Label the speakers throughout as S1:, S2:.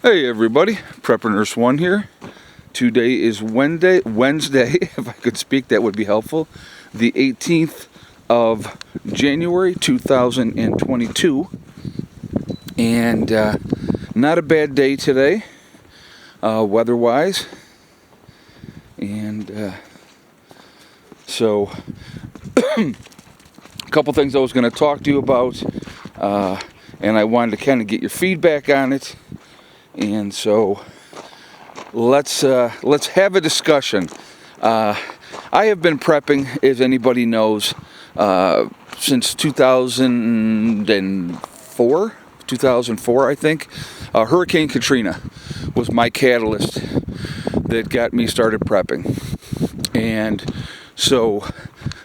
S1: Hey everybody, Prepper Nurse 1 here. Today is Wednesday, if I could speak that would be helpful, the 18th of January 2022, and not a bad day today, weather-wise, and so a couple things I was going to talk to you about, and I wanted to kind of get your feedback on it. And so let's have a discussion. I have been prepping, as anybody knows, since 2004, I think. Hurricane Katrina was my catalyst that got me started prepping. And so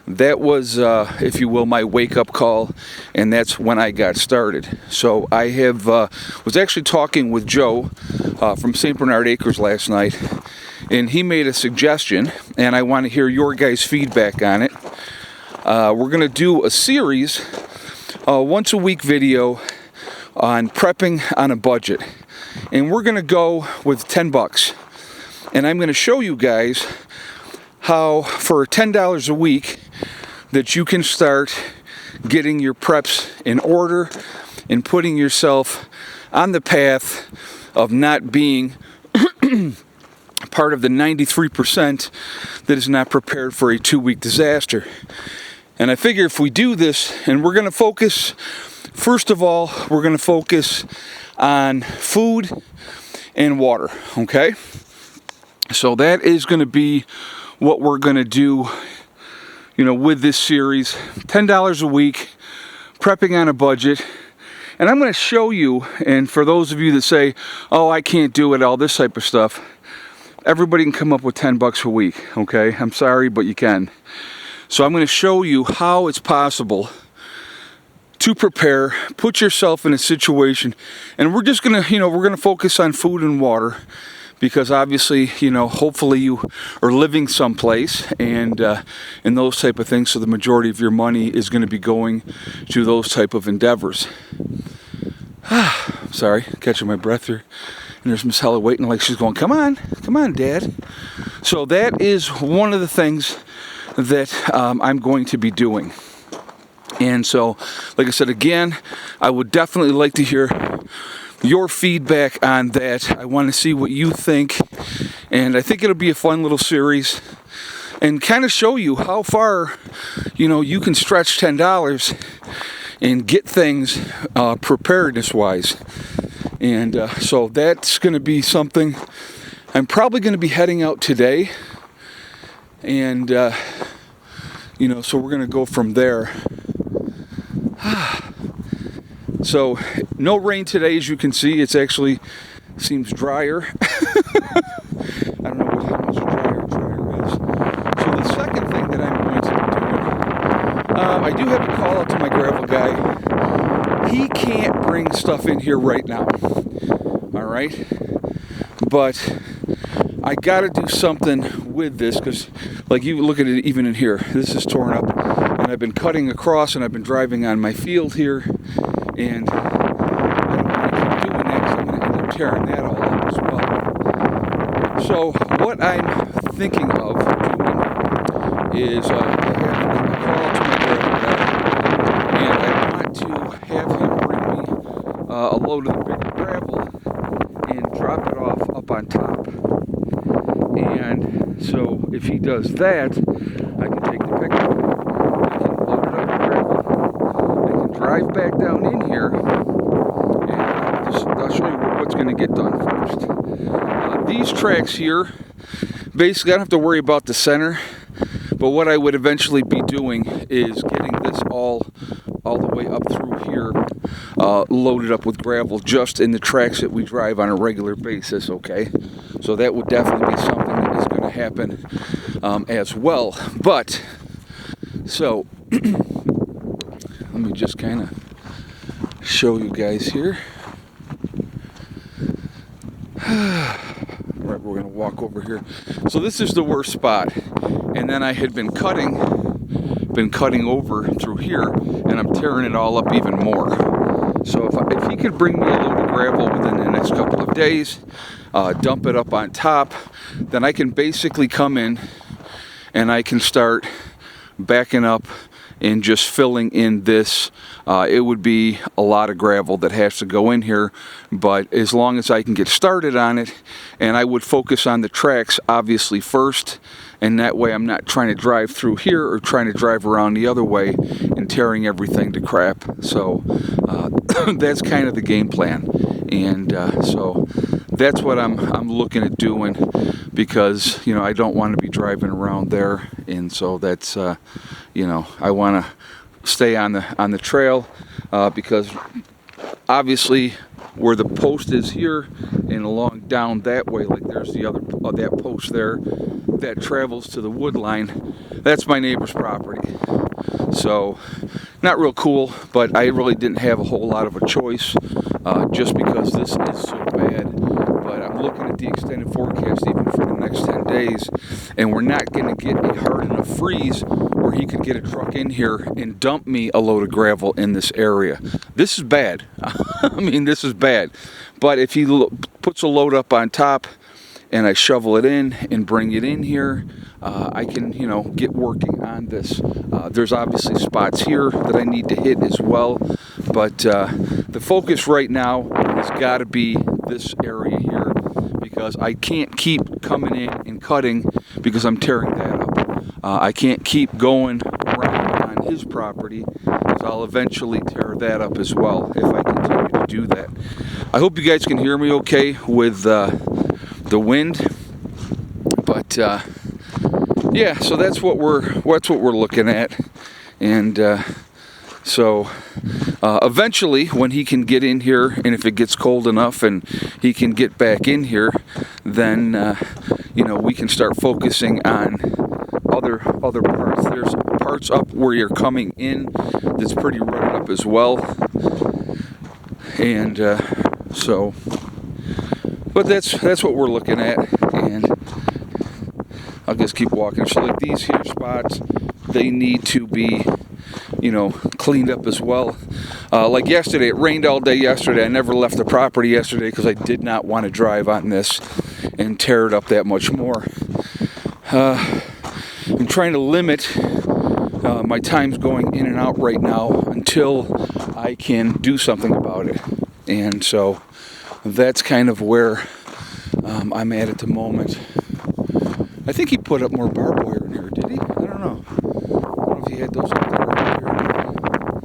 S1: that was, if you will, my wake-up call, and that's when I got started. So I was actually talking with Joe from St. Bernard Acres last night, and he made a suggestion, and I want to hear your guys' feedback on it. We're going to do a series, once-a-week video on prepping on a budget, and we're going to go with $10, and I'm going to show you guys how for $10 a week that you can start getting your preps in order and putting yourself on the path of not being part of the 93% that is not prepared for a 2-week disaster. And I figure if we do this, and we're going to focus, first of all, we're going to focus on food and water, okay? So that is going to be what we're going to do, with this series. $10 a week, prepping on a budget. And I'm going to show you, and for those of you that say, oh, I can't do it, all this type of stuff, everybody can come up with $10 a week, okay? I'm sorry, but you can. So I'm going to show you how it's possible to prepare, put yourself in a situation, and we're just going to, we're going to focus on food and water, because obviously, hopefully you are living someplace and those type of things, so the majority of your money is going to be going to those type of endeavors. Sorry, catching my breath here. And there's Miss Hella waiting like she's going, come on, Dad. So that is one of the things that I'm going to be doing. And so, like I said, again, I would definitely like to hear your feedback on that. I want to see what you think, and I think it'll be a fun little series and kind of show you how far you can stretch $10 and get things preparedness wise. And so that's going to be something I'm probably going to be heading out today, and so we're going to go from there. So, no rain today, as you can see. It's actually seems drier. I don't know how much drier is. So the second thing that I'm going to be doing, I do have to call out to my gravel guy. He can't bring stuff in here right now. All right? But I got to do something with this, because, like, you look at it even in here. This is torn up. And I've been cutting across, and I've been driving on my field here. And I don't want to keep doing that, because I'm going to end up tearing that all up as well. So what I'm thinking of doing is I have a call to my gravel guy, and I want to have him bring me a load of the big gravel and drop it off up on top. And so if he does that, I can take the pickup, I can load it up with gravel, I can drive back down in here, and I'll show you what's going to get done first. These tracks here, basically I don't have to worry about the center, but what I would eventually be doing is getting this all the way up through here, loaded up with gravel just in the tracks that we drive on a regular basis, okay? So that would definitely be something that is going to happen as well. But, so, let me just kind of show you guys here. Right, we're going to walk over here. So this is the worst spot. And then I had been cutting over through here, and I'm tearing it all up even more. So if he could bring me a load of gravel within the next couple of days, dump it up on top, then I can basically come in and I can start backing up and just filling in this. It would be a lot of gravel that has to go in here, but as long as I can get started on it, and I would focus on the tracks obviously first, and that way I'm not trying to drive through here or trying to drive around the other way and tearing everything to crap. So that's kind of the game plan, and so that's what I'm looking at doing, because I don't want to be driving around there, and so that's I want to stay on the trail, because obviously where the post is here and along down that way, like there's the other that post there that travels to the wood line, that's my neighbor's property. So not real cool, but I really didn't have a whole lot of a choice, just because this is so bad. But I'm looking at the extended forecast even for the next 10 days, and we're not going to get a hard enough freeze where he could get a truck in here and dump me a load of gravel in this area. This is bad. I mean, this is bad. But if he puts a load up on top and I shovel it in and bring it in here, I can, get working on this. There's obviously spots here that I need to hit as well, but the focus right now has got to be this area here, because I can't keep coming in and cutting because I'm tearing that up. I can't keep going around on his property, because I'll eventually tear that up as well if I continue to do that. I hope you guys can hear me okay with the wind, but yeah, so that's what we're looking at, and so eventually when he can get in here, and if it gets cold enough and he can get back in here, then we can start focusing on other parts. There's parts up where you're coming in that's pretty rutted up as well, and so, but that's what we're looking at, and I'll just keep walking. So like these here spots, they need to be cleaned up as well. Like yesterday, it rained all day yesterday. I never left the property yesterday because I did not want to drive on this and tear it up that much more. I'm trying to limit my times going in and out right now until I can do something about it. And so that's kind of where I'm at the moment. I think he put up more barbed wire in here, did he? I don't know. I don't know if he had those up there earlier.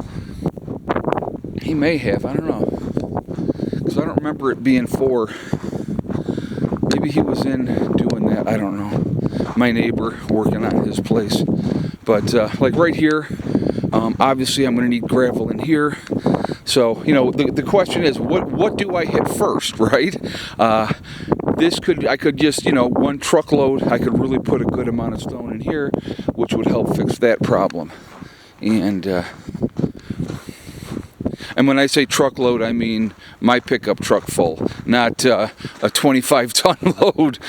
S1: He may have, I don't know. Because I don't remember it being 4. Maybe he was in doing that, I don't know. My neighbor working on his place. But like right here, obviously I'm going to need gravel in here. So, the question is, what do I hit first, right? I could just, one truckload, I could really put a good amount of stone in here, which would help fix that problem. And when I say truckload, I mean my pickup truck full, not a 25-ton load.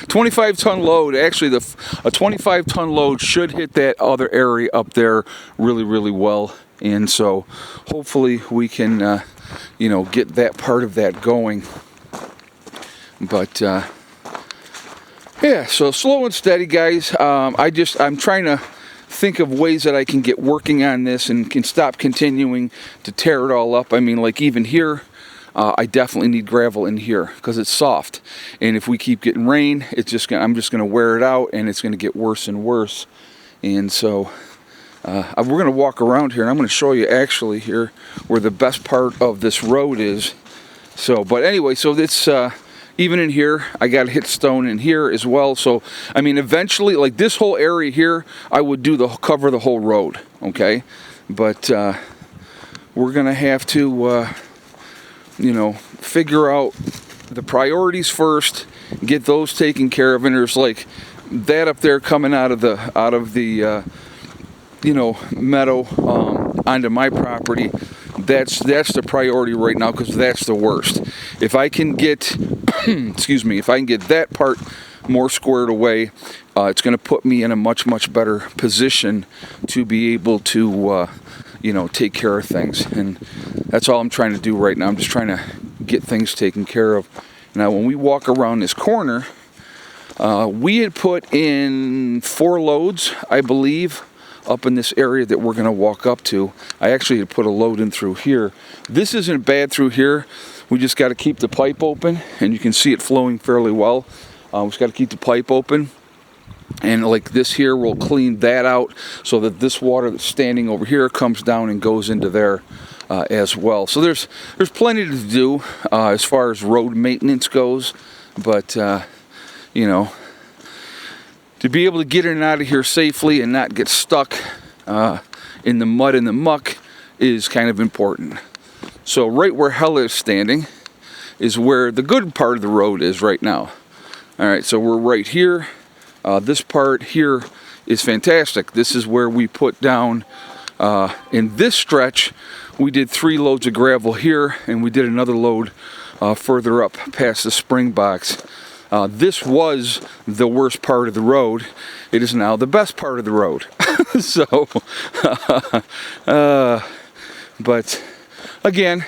S1: 25-ton load, actually, a 25-ton load should hit that other area up there really, really well. And so hopefully we can, get that part of that going. But yeah, so slow and steady, guys. I'm trying to think of ways that I can get working on this and can stop continuing to tear it all up. I mean, like even here, I definitely need gravel in here because it's soft. And if we keep getting rain, I'm just gonna wear it out, and it's gonna get worse and worse. And so we're gonna walk around here, and I'm gonna show you actually here where the best part of this road is. So, but anyway, so it's even in here, I got to hit stone in here as well. So, I mean, eventually, like this whole area here, I would cover the whole road, okay? But we're gonna have to, figure out the priorities first, get those taken care of. And there's like that up there coming out of the meadow onto my property. That's the priority right now, because that's the worst. If I can get if I can get that part more squared away, it's going to put me in a much, much better position to be able to take care of things. And that's all I'm trying to do right now. I'm just trying to get things taken care of. Now, when we walk around this corner, we had put in 4 loads, I believe, up in this area that we're going to walk up to. I actually had put a load in through here. This isn't bad through here. We just got to keep the pipe open, and you can see it flowing fairly well. We just got to keep the pipe open. And like this here, we'll clean that out so that this water that's standing over here comes down and goes into there as well. So there's plenty to do as far as road maintenance goes, but to be able to get in and out of here safely and not get stuck in the mud and the muck is kind of important. So right where Hella is standing is where the good part of the road is right now. All right, so we're right here. This part here is fantastic. This is where we put down, in this stretch, we did 3 loads of gravel here, and we did another load further up past the spring box. This was the worst part of the road. It is now the best part of the road. So, but again,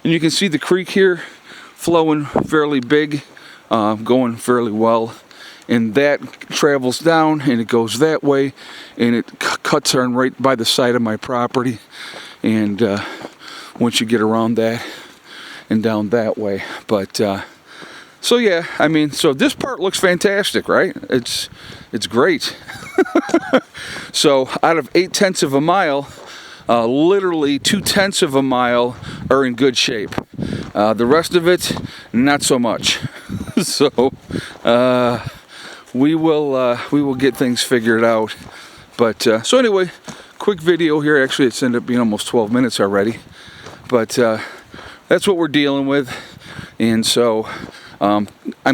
S1: and you can see the creek here flowing fairly big, going fairly well. And that travels down and it goes that way, and it cuts on right by the side of my property. And once you get around that and down that way, but so yeah, I mean, so this part looks fantastic, right? It's great. So out of 8/10 of a mile, literally 2/10 of a mile are in good shape. The rest of it, not so much. So we will get things figured out. But so anyway, quick video here. Actually, it's ended up being almost 12 minutes already. But that's what we're dealing with. And so I'm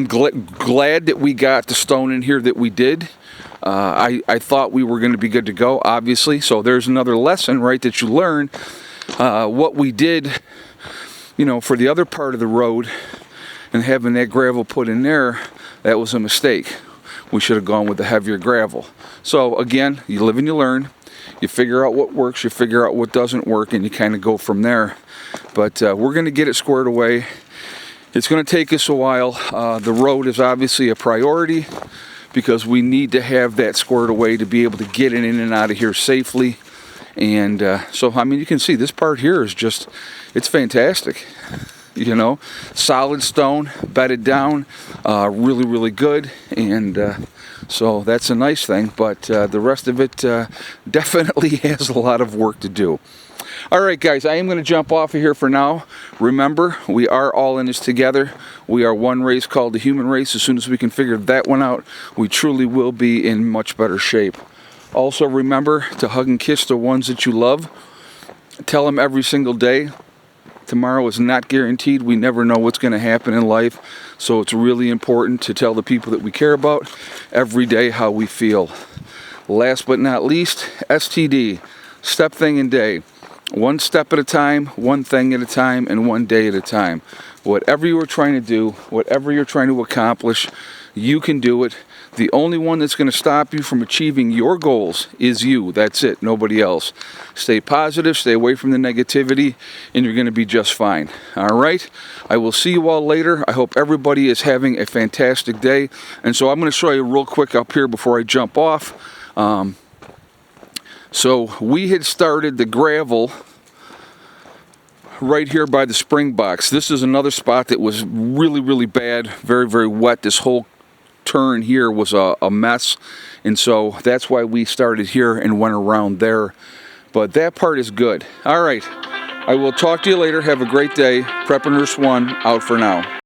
S1: glad that we got the stone in here that we did. I thought we were going to be good to go, obviously. So there's another lesson, right, that you learn. What we did, for the other part of the road and having that gravel put in there, that was a mistake. We should have gone with the heavier gravel. So again, you live and you learn. You figure out what works, you figure out what doesn't work, and you kind of go from there. But we're going to get it squared away. It's going to take us a while. The road is obviously a priority because we need to have that squared away to be able to get in and out of here safely. And so, I mean, you can see this part here is just, it's fantastic. Solid stone, bedded down, really, really good. And so that's a nice thing, but the rest of it definitely has a lot of work to do. All right, guys, I am going to jump off of here for now. Remember, we are all in this together. We are one race called the human race. As soon as we can figure that one out, we truly will be in much better shape. Also, remember to hug and kiss the ones that you love. Tell them every single day. Tomorrow is not guaranteed. We never know what's going to happen in life. So it's really important to tell the people that we care about every day how we feel. Last but not least, STD, step, thing, and day. One step at a time, one thing at a time, and one day at a time. Whatever you are trying to do, whatever you're trying to accomplish, you can do it. The only one that's going to stop you from achieving your goals is you. That's it, nobody else. Stay positive, stay away from the negativity, and you're going to be just fine. All right? I will see you all later. I hope everybody is having a fantastic day. And so I'm going to show you real quick up here before I jump off. So we had started the gravel right here by the spring box. This is another spot that was really, really bad, very, very wet. This whole turn here was a mess, and so that's why we started here and went around there. But that part is good. All right, I will talk to you later. Have a great day. Prep Nurse 1 out for now.